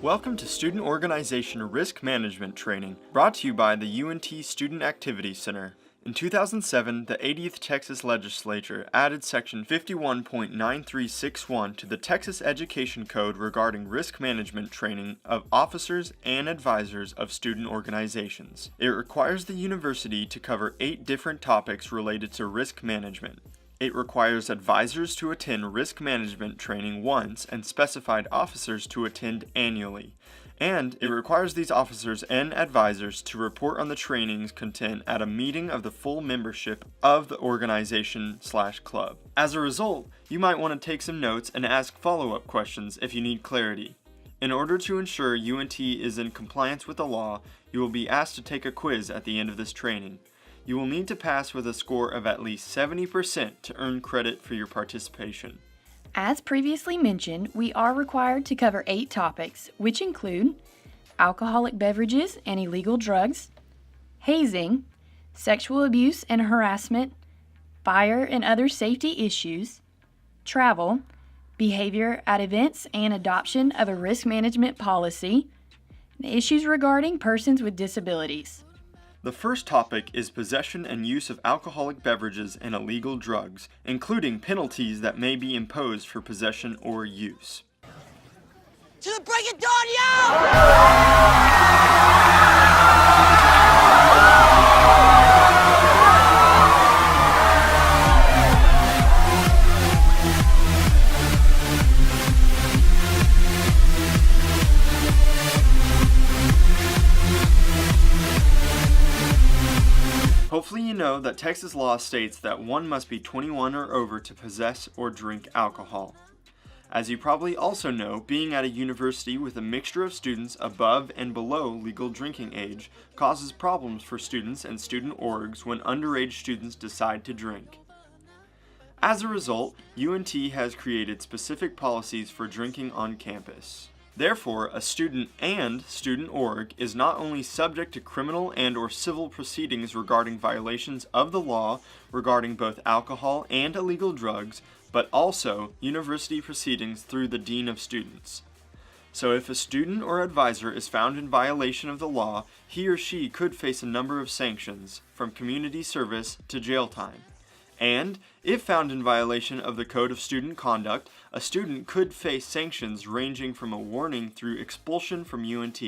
Welcome to Student Organization Risk Management Training, brought to you by the UNT Student Activities Center. In 2007, the 80th Texas Legislature added Section 51.9361 to the Texas Education Code regarding risk management training of officers and advisors of student organizations. It requires the university to cover 8 different topics related to risk management. It requires advisors to attend risk management training once and specified officers to attend annually. And it requires these officers and advisors to report on the training's content at a meeting of the full membership of the organization/club. As a result, you might want to take some notes and ask follow-up questions if you need clarity. In order to ensure UNT is in compliance with the law, you will be asked to take a quiz at the end of this training. You will need to pass with a score of at least 70% to earn credit for your participation. As previously mentioned, we are required to cover 8 topics, which include alcoholic beverages and illegal drugs, hazing, sexual abuse and harassment, fire and other safety issues, travel, behavior at events and adoption of a risk management policy, and issues regarding persons with disabilities. The first topic is possession and use of alcoholic beverages and illegal drugs, including penalties that may be imposed for possession or use. To the break of dawn, yo! Hopefully you know that Texas law states that one must be 21 or over to possess or drink alcohol. As you probably also know, being at a university with a mixture of students above and below legal drinking age causes problems for students and student orgs when underage students decide to drink. As a result, UNT has created specific policies for drinking on campus. Therefore, a student and student org is not only subject to criminal and or civil proceedings regarding violations of the law regarding both alcohol and illegal drugs, but also university proceedings through the Dean of Students. So if a student or advisor is found in violation of the law, he or she could face a number of sanctions, from community service to jail time. And, if found in violation of the Code of Student Conduct, a student could face sanctions ranging from a warning through expulsion from UNT.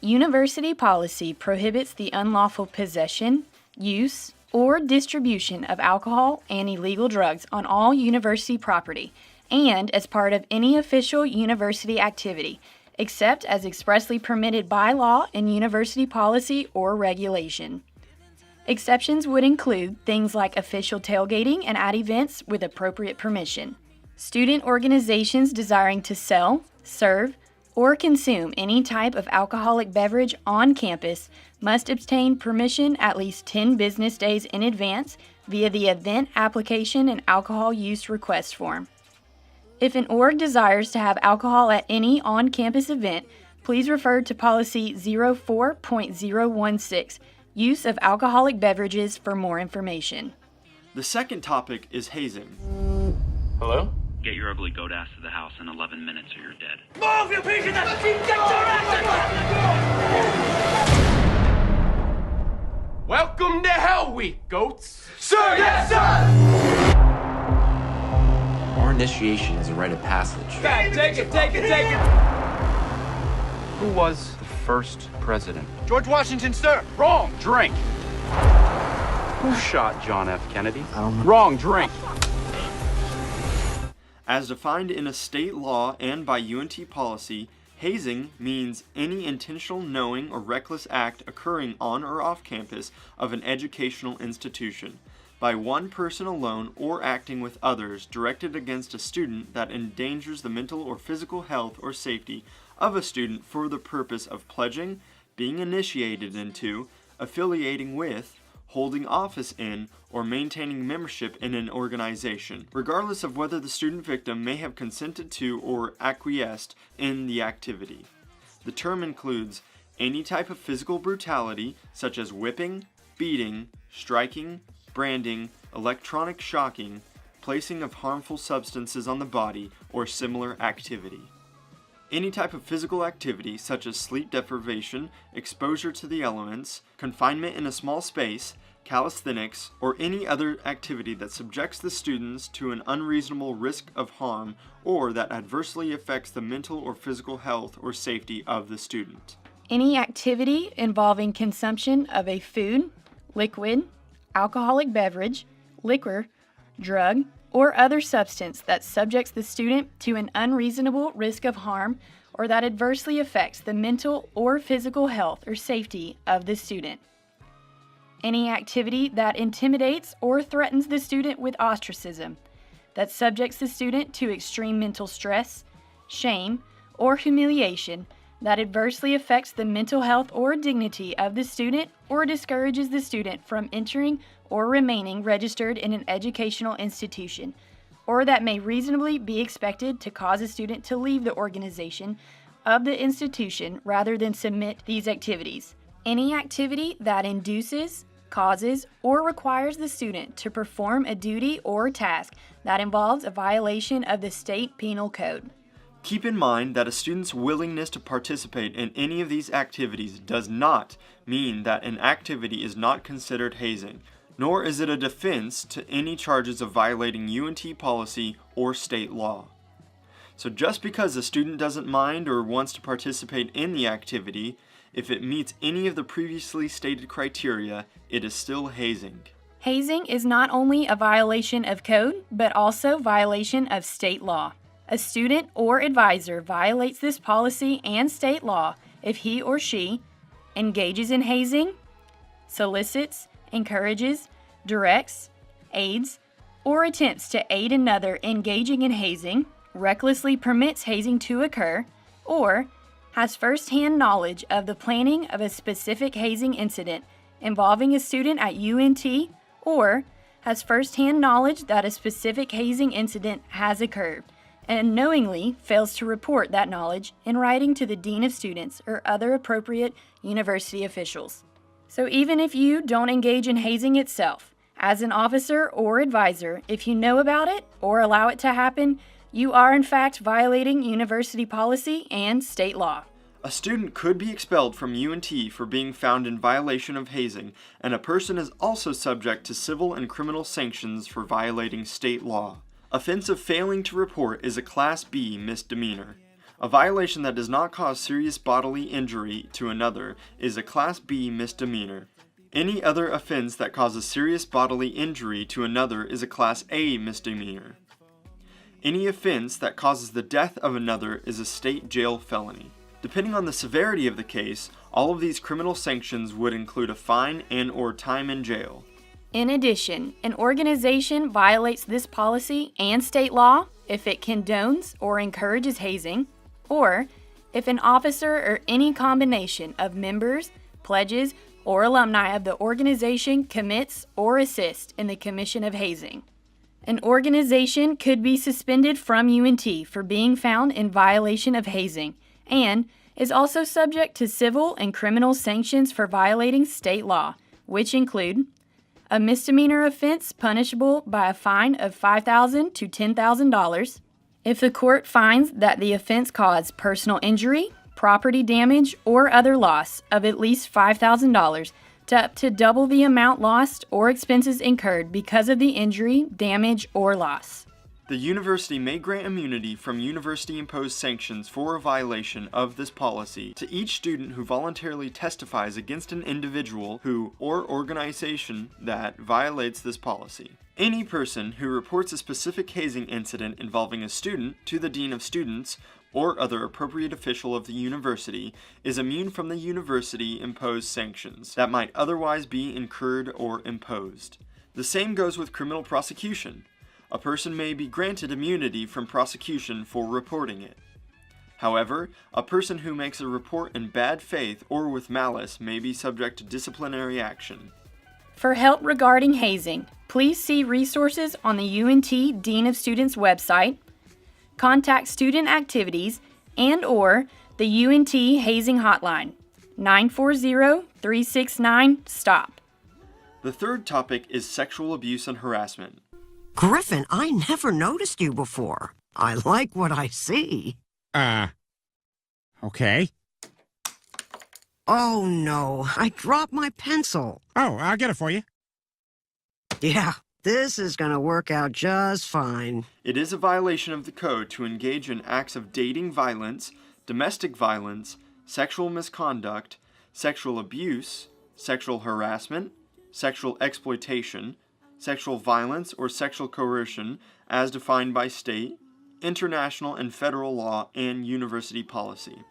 University policy prohibits the unlawful possession, use, or distribution of alcohol and illegal drugs on all university property and as part of any official university activity, except as expressly permitted by law in university policy or regulation. Exceptions would include things like official tailgating and at events with appropriate permission. Student organizations desiring to sell, serve, or consume any type of alcoholic beverage on campus must obtain permission at least 10 business days in advance via the event application and alcohol use request form. If an org desires to have alcohol at any on-campus event, please refer to Policy 04.016, Use of alcoholic beverages, for more information. The second topic is hazing. Hello? Get your ugly goat ass to the house in 11 minutes or you're dead. Move, you piece of shit! Get your ass! Welcome to Hell Week, goats! Sir, yes, sir! Our initiation is a rite of passage. God, take it! Who was the first president? George Washington, sir! Wrong drink! Who shot John F. Kennedy? I don't know. Wrong drink! As defined in a state law and by UNT policy, hazing means any intentional, knowing, or reckless act occurring on or off campus of an educational institution by one person alone or acting with others directed against a student that endangers the mental or physical health or safety of a student for the purpose of pledging, being initiated into, affiliating with, holding office in, or maintaining membership in an organization, regardless of whether the student victim may have consented to or acquiesced in the activity. The term includes any type of physical brutality, such as whipping, beating, striking, branding, electronic shocking, placing of harmful substances on the body, or similar activity. Any type of physical activity, such as sleep deprivation, exposure to the elements, confinement in a small space, calisthenics, or any other activity that subjects the students to an unreasonable risk of harm or that adversely affects the mental or physical health or safety of the student. Any activity involving consumption of a food, liquid, alcoholic beverage, liquor, drug, or other substance that subjects the student to an unreasonable risk of harm or that adversely affects the mental or physical health or safety of the student. Any activity that intimidates or threatens the student with ostracism, that subjects the student to extreme mental stress, shame, or humiliation, that adversely affects the mental health or dignity of the student or discourages the student from entering or remaining registered in an educational institution, or that may reasonably be expected to cause a student to leave the organization of the institution rather than submit these activities. Any activity that induces, causes, or requires the student to perform a duty or task that involves a violation of the state penal code. Keep in mind that a student's willingness to participate in any of these activities does not mean that an activity is not considered hazing, nor is it a defense to any charges of violating UNT policy or state law. So just because a student doesn't mind or wants to participate in the activity, if it meets any of the previously stated criteria, it is still hazing. Hazing is not only a violation of code, but also violation of state law. A student or advisor violates this policy and state law if he or she engages in hazing, solicits, encourages, directs, aids, or attempts to aid another engaging in hazing, recklessly permits hazing to occur, or has first-hand knowledge of the planning of a specific hazing incident involving a student at UNT, or has first-hand knowledge that a specific hazing incident has occurred, and knowingly fails to report that knowledge in writing to the Dean of Students or other appropriate university officials. So even if you don't engage in hazing itself, as an officer or advisor, if you know about it or allow it to happen, you are in fact violating university policy and state law. A student could be expelled from UNT for being found in violation of hazing, and a person is also subject to civil and criminal sanctions for violating state law. Offense of failing to report is a Class B misdemeanor. A violation that does not cause serious bodily injury to another is a Class B misdemeanor. Any other offense that causes serious bodily injury to another is a Class A misdemeanor. Any offense that causes the death of another is a state jail felony. Depending on the severity of the case, all of these criminal sanctions would include a fine and/or time in jail. In addition, an organization violates this policy and state law if it condones or encourages hazing, or if an officer or any combination of members, pledges, or alumni of the organization commits or assists in the commission of hazing. An organization could be suspended from UNT for being found in violation of hazing, and is also subject to civil and criminal sanctions for violating state law, which include a misdemeanor offense punishable by a fine of $5,000 to $10,000 if the court finds that the offense caused personal injury, property damage, or other loss of at least $5,000 to up to double the amount lost or expenses incurred because of the injury, damage, or loss. The university may grant immunity from university-imposed sanctions for a violation of this policy to each student who voluntarily testifies against an individual who or organization that violates this policy. Any person who reports a specific hazing incident involving a student to the Dean of Students or other appropriate official of the university is immune from the university-imposed sanctions that might otherwise be incurred or imposed. The same goes with criminal prosecution. A person may be granted immunity from prosecution for reporting it. However, a person who makes a report in bad faith or with malice may be subject to disciplinary action. For help regarding hazing, please see resources on the UNT Dean of Students website, contact Student Activities, and/or the UNT Hazing Hotline, 940-369-STOP. The third topic is sexual abuse and harassment. Griffin, I never noticed you before. I like what I see. Okay. Oh no, I dropped my pencil. Oh, I'll get it for you. Yeah, this is gonna work out just fine. It is a violation of the code to engage in acts of dating violence, domestic violence, sexual misconduct, sexual abuse, sexual harassment, sexual exploitation, sexual violence, or sexual coercion as defined by state, international and federal law, and university policy.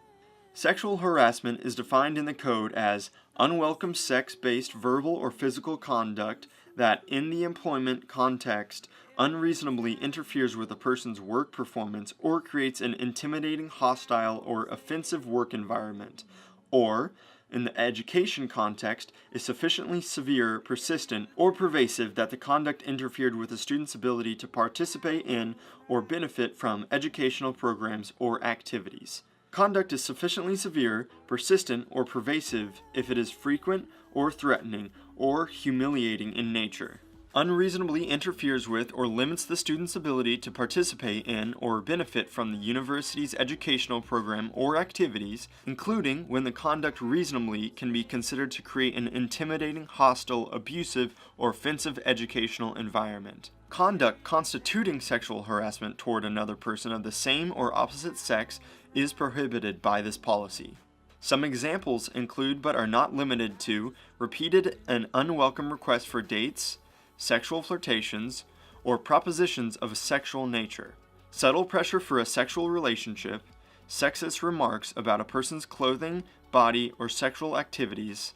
Sexual harassment is defined in the code as unwelcome sex-based verbal or physical conduct that, in the employment context, unreasonably interferes with a person's work performance or creates an intimidating, hostile, or offensive work environment, or, in the education context, is sufficiently severe, persistent, or pervasive that the conduct interfered with a student's ability to participate in or benefit from educational programs or activities. Conduct is sufficiently severe, persistent, or pervasive if it is frequent or threatening or humiliating in nature, unreasonably interferes with or limits the student's ability to participate in or benefit from the university's educational program or activities, including when the conduct reasonably can be considered to create an intimidating, hostile, abusive, or offensive educational environment. Conduct constituting sexual harassment toward another person of the same or opposite sex is prohibited by this policy. Some examples include but are not limited to repeated and unwelcome requests for dates, sexual flirtations, or propositions of a sexual nature, subtle pressure for a sexual relationship, sexist remarks about a person's clothing, body, or sexual activities,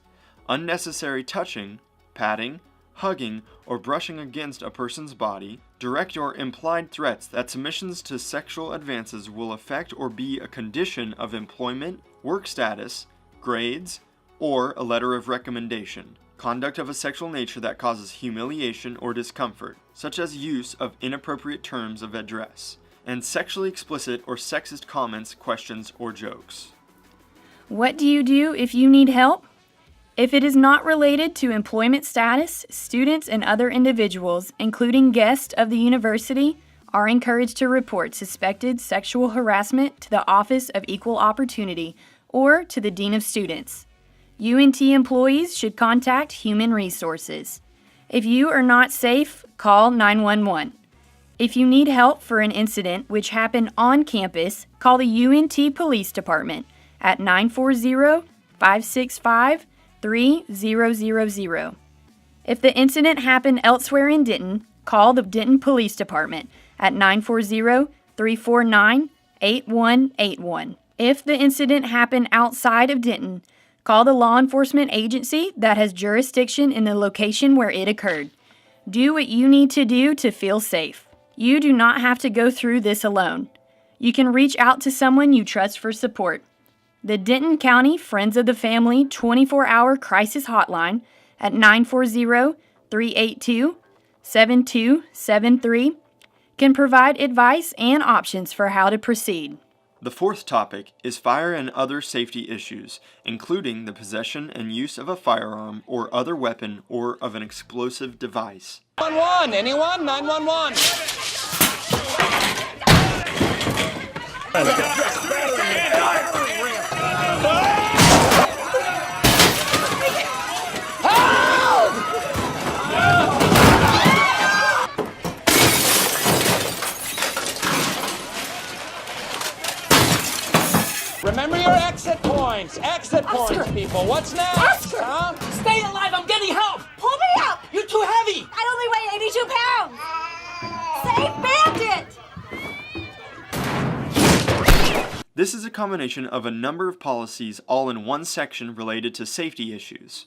unnecessary touching, patting, hugging, or brushing against a person's body, direct or implied threats that submissions to sexual advances will affect or be a condition of employment, work status, grades, or a letter of recommendation. Conduct of a sexual nature that causes humiliation or discomfort, such as use of inappropriate terms of address, and sexually explicit or sexist comments, questions, or jokes. What do you do if you need help? If it is not related to employment status, students and other individuals, including guests of the university, are encouraged to report suspected sexual harassment to the Office of Equal Opportunity or to the Dean of Students. UNT employees should contact Human Resources. If you are not safe, call 911. If you need help for an incident which happened on campus, call the UNT Police Department at 940-565-3000. If the incident happened elsewhere in Denton, call the Denton Police Department at 940-349-8181. If the incident happened outside of Denton, call the law enforcement agency that has jurisdiction in the location where it occurred. Do what you need to do to feel safe. You do not have to go through this alone. You can reach out to someone you trust for support. The Denton County Friends of the Family 24-hour crisis hotline at 940-382-7273 can provide advice and options for how to proceed. The fourth topic is fire and other safety issues, including the possession and use of a firearm or other weapon or of an explosive device. 911, anyone? 911. Remember your exit points. Exit points, people. What's next? Oscar! Huh? Stay alive. I'm getting help. Pull me up! You're too heavy. I only weigh 82 pounds! Save Bandit! This is a combination of a number of policies all in one section related to safety issues.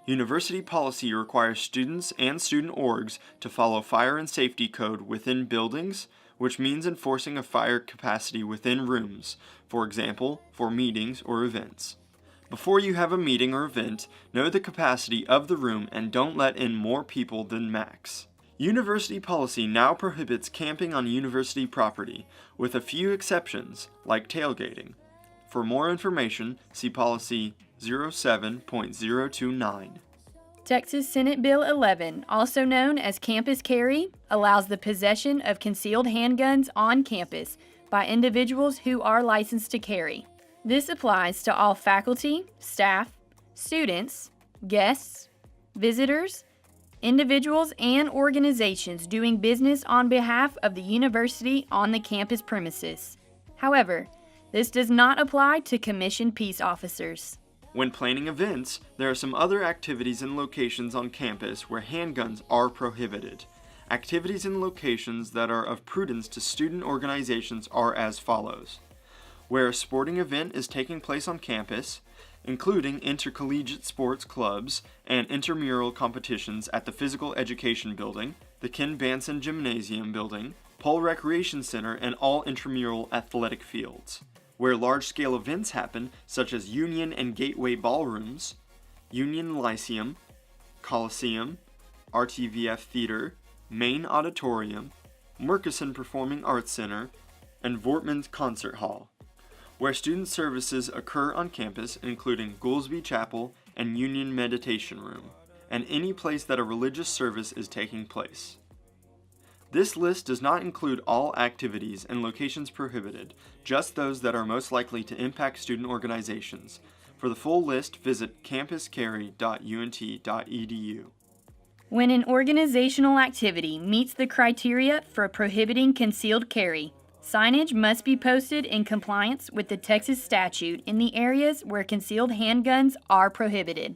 University policy requires students and student orgs to follow fire and safety code within buildings, which means enforcing a fire capacity within rooms, for example, for meetings or events. Before you have a meeting or event, know the capacity of the room and don't let in more people than max. University policy now prohibits camping on university property, with a few exceptions, like tailgating. For more information, see policy 07.029. Texas Senate Bill 11, also known as Campus Carry, allows the possession of concealed handguns on campus by individuals who are licensed to carry. This applies to all faculty, staff, students, guests, visitors, individuals, and organizations doing business on behalf of the university on the campus premises. However, this does not apply to commissioned peace officers. When planning events, there are some other activities and locations on campus where handguns are prohibited. Activities and locations that are of prudence to student organizations are as follows. Where a sporting event is taking place on campus, including intercollegiate sports clubs and intramural competitions at the Physical Education Building, the Ken Banson Gymnasium Building, Pole Recreation Center, and all intramural athletic fields. Where large-scale events happen, such as Union and Gateway ballrooms, Union Lyceum, Coliseum, RTVF Theater, Main Auditorium, Murkison Performing Arts Center, and Vortman's Concert Hall. Where student services occur on campus, including Goolsby Chapel and Union Meditation Room, and any place that a religious service is taking place. This list does not include all activities and locations prohibited, just those that are most likely to impact student organizations. For the full list, visit campuscarry.unt.edu. When an organizational activity meets the criteria for prohibiting concealed carry, signage must be posted in compliance with the Texas statute in the areas where concealed handguns are prohibited.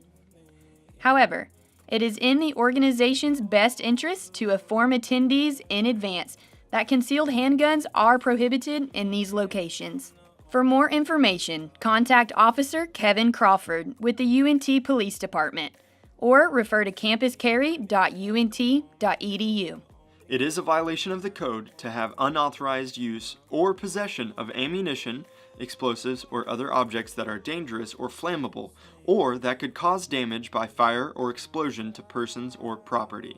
However, it is in the organization's best interest to inform attendees in advance that concealed handguns are prohibited in these locations. For more information, contact Officer Kevin Crawford with the UNT Police Department or refer to campuscarry.unt.edu. It is a violation of the code to have unauthorized use or possession of ammunition, explosives, or other objects that are dangerous or flammable, or that could cause damage by fire or explosion to persons or property.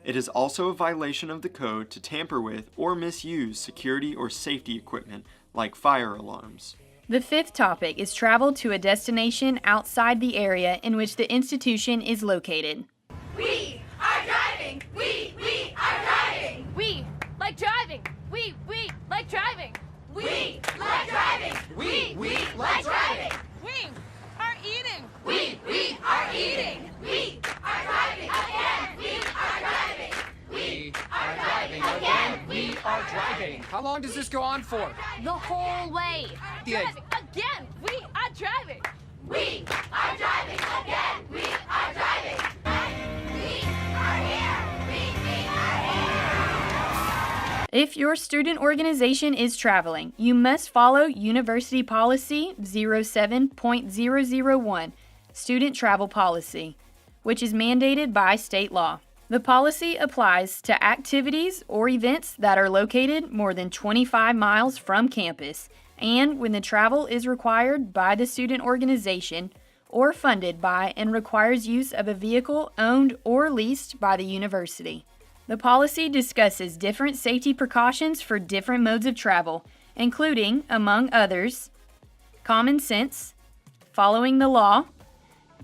It is also a violation of the code to tamper with or misuse security or safety equipment like fire alarms. The fifth topic is travel to a destination outside the area in which the institution is located. We are driving. We are driving. We like driving. We like driving. We like driving. We like driving. We are eating. We are eating. We are driving again. We are driving. We are driving again. We are driving. How long does this go on for? The whole way. Yeah. Driving again. We are driving. We are driving again. We are driving. We are here. We are here. If your student organization is traveling, you must follow University Policy 07.001, Student Travel Policy, which is mandated by state law. The policy applies to activities or events that are located more than 25 miles from campus, and when the travel is required by the student organization or funded by and requires use of a vehicle owned or leased by the university. The policy discusses different safety precautions for different modes of travel, including, among others, common sense, following the law,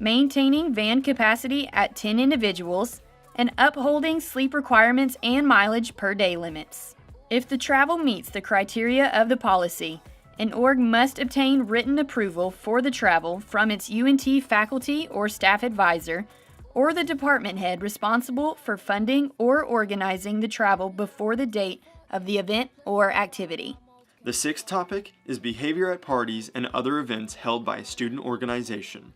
maintaining van capacity at 10 individuals, and upholding sleep requirements and mileage per day limits. If the travel meets the criteria of the policy, an org must obtain written approval for the travel from its UNT faculty or staff advisor, or the department head responsible for funding or organizing the travel before the date of the event or activity. The sixth topic is behavior at parties and other events held by a student organization.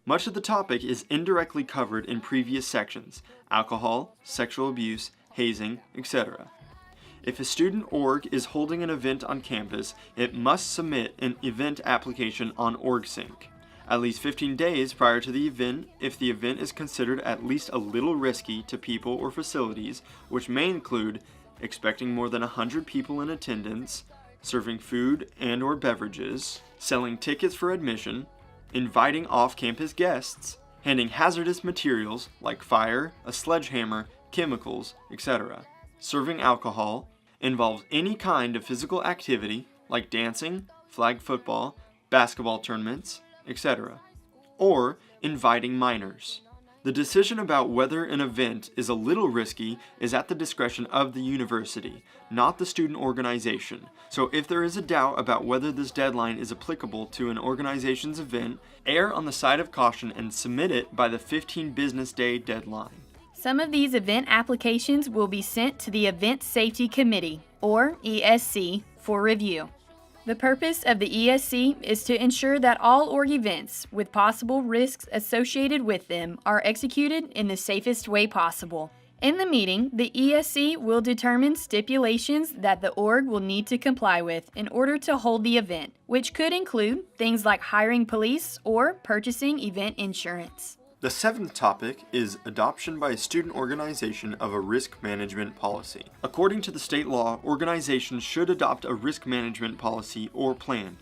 Much of the topic is indirectly covered in previous sections: alcohol, sexual abuse, hazing, etc. If a student org is holding an event on campus, it must submit an event application on OrgSync at least 15 days prior to the event if the event is considered at least a little risky to people or facilities, which may include expecting more than 100 people in attendance, serving food and or beverages, selling tickets for admission, inviting off-campus guests, handing hazardous materials like fire, a sledgehammer, chemicals, etc. Serving alcohol involves any kind of physical activity like dancing, flag football, basketball tournaments, etc. Or inviting minors. The decision about whether an event is a little risky is at the discretion of the university, not the student organization. So if there is a doubt about whether this deadline is applicable to an organization's event, err on the side of caution and submit it by the 15 business day deadline. Some of these event applications will be sent to the Event Safety Committee, or ESC, for review. The purpose of the ESC is to ensure that all org events with possible risks associated with them are executed in the safest way possible. In the meeting, the ESC will determine stipulations that the org will need to comply with in order to hold the event, which could include things like hiring police or purchasing event insurance. The seventh topic is adoption by a student organization of a risk management policy. According to the state law, organizations should adopt a risk management policy or plan.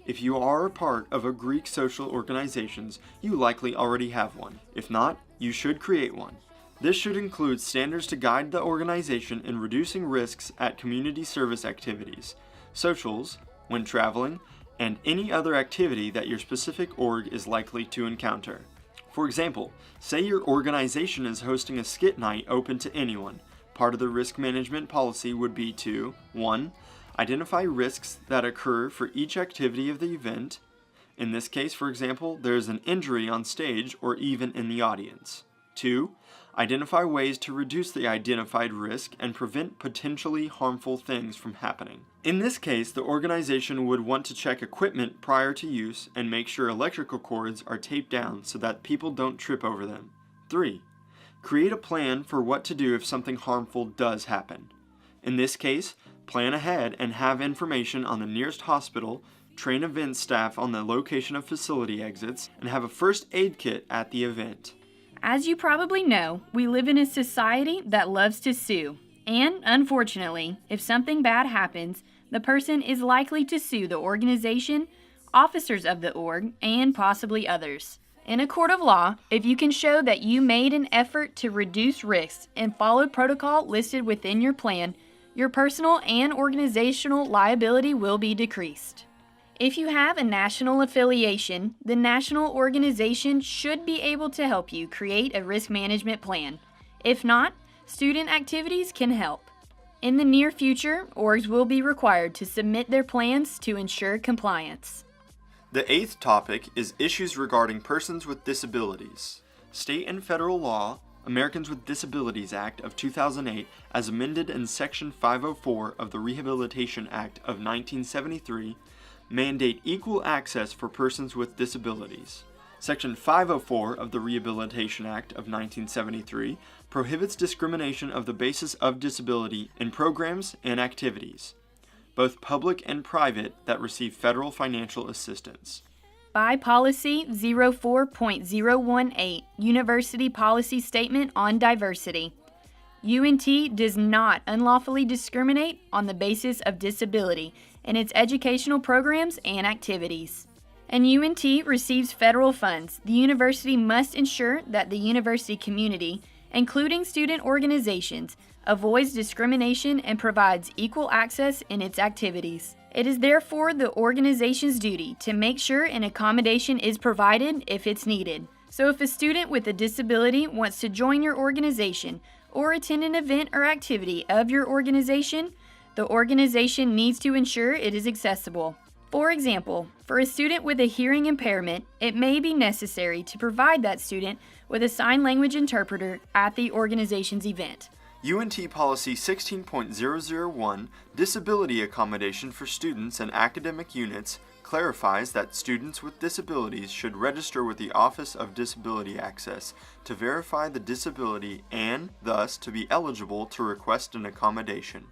If you are a part of a Greek social organizations, you likely already have one. If not, you should create one. This should include standards to guide the organization in reducing risks at community service activities, socials, when traveling, and any other activity that your specific org is likely to encounter. For example, say your organization is hosting a skit night open to anyone. Part of the risk management policy would be to 1. Identify risks that occur for each activity of the event. In this case, for example, there is an injury on stage or even in the audience. 2. Identify ways to reduce the identified risk and prevent potentially harmful things from happening. In this case, the organization would want to check equipment prior to use and make sure electrical cords are taped down so that people don't trip over them. 3. Create a plan for what to do if something harmful does happen. In this case, plan ahead and have information on the nearest hospital, train event staff on the location of facility exits, and have a first aid kit at the event. As you probably know, we live in a society that loves to sue. And, unfortunately, if something bad happens, the person is likely to sue the organization, officers of the org, and possibly others. In a court of law, if you can show that you made an effort to reduce risks and followed protocol listed within your plan, your personal and organizational liability will be decreased. If you have a national affiliation, the national organization should be able to help you create a risk management plan. If not, Student Activities can help. In the near future, orgs will be required to submit their plans to ensure compliance. The eighth topic is issues regarding persons with disabilities. State and federal law, Americans with Disabilities Act of 2008, as amended in Section 504 of the Rehabilitation Act of 1973, mandate equal access for persons with disabilities. Section 504 of the Rehabilitation Act of 1973 prohibits discrimination of the basis of disability in programs and activities, both public and private, that receive federal financial assistance. By Policy 04.018, University Policy Statement on Diversity, UNT does not unlawfully discriminate on the basis of disability in its educational programs and activities. And UNT receives federal funds. The university must ensure that the university community, including student organizations, avoids discrimination and provides equal access in its activities. It is therefore the organization's duty to make sure an accommodation is provided if it's needed. So if a student with a disability wants to join your organization or attend an event or activity of your organization, the organization needs to ensure it is accessible. For example, for a student with a hearing impairment, it may be necessary to provide that student with a sign language interpreter at the organization's event. UNT Policy 16.001, Disability Accommodation for Students and Academic Units, clarifies that students with disabilities should register with the Office of Disability Access to verify the disability and, thus, to be eligible to request an accommodation.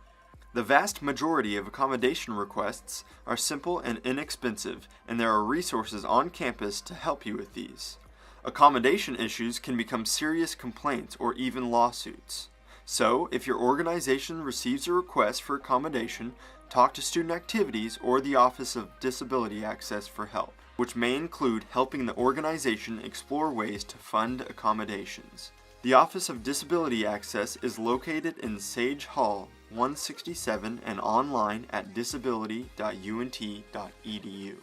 The vast majority of accommodation requests are simple and inexpensive, and there are resources on campus to help you with these. Accommodation issues can become serious complaints or even lawsuits. So, if your organization receives a request for accommodation, talk to Student Activities or the Office of Disability Access for help. which may include helping the organization explore ways to fund accommodations. The Office of Disability Access is located in Sage Hall, 167, and online at disability.unt.edu.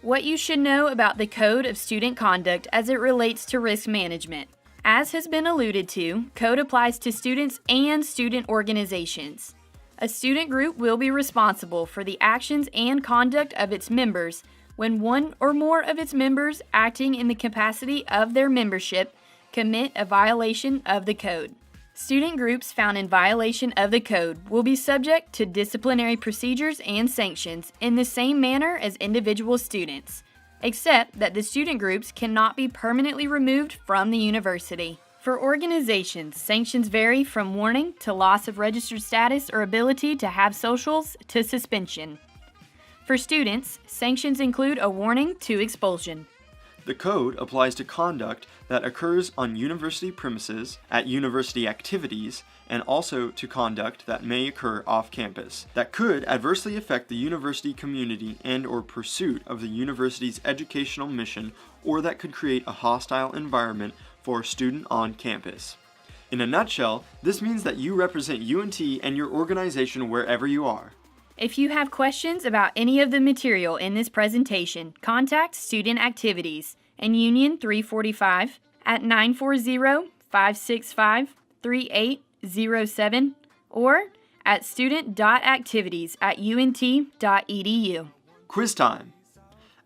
What you should know about the Code of Student Conduct as it relates to risk management. As has been alluded to, code applies to students and student organizations. A student group will be responsible for the actions and conduct of its members when one or more of its members acting in the capacity of their membership commit a violation of the code. Student groups found in violation of the code will be subject to disciplinary procedures and sanctions in the same manner as individual students, except that the student groups cannot be permanently removed from the university. For organizations, sanctions vary from warning to loss of registered status or ability to have socials to suspension. For students, sanctions include a warning to expulsion. The code applies to conduct that occurs on university premises, at university activities, and also to conduct that may occur off campus that could adversely affect the university community and/or pursuit of the university's educational mission, or that could create a hostile environment for a student on campus. In a nutshell, this means that you represent UNT and your organization wherever you are. If you have questions about any of the material in this presentation, contact Student Activities and Union 345 at 940-565-3807 or at student.activities@unt.edu. Quiz time!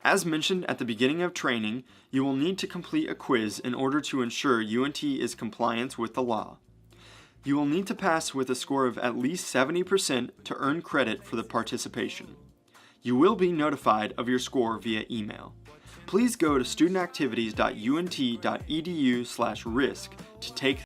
As mentioned at the beginning of training, you will need to complete a quiz in order to ensure UNT is compliant with the law. You will need to pass with a score of at least 70% to earn credit for the participation. You will be notified of your score via email. Please go to studentactivities.unt.edu/risk to take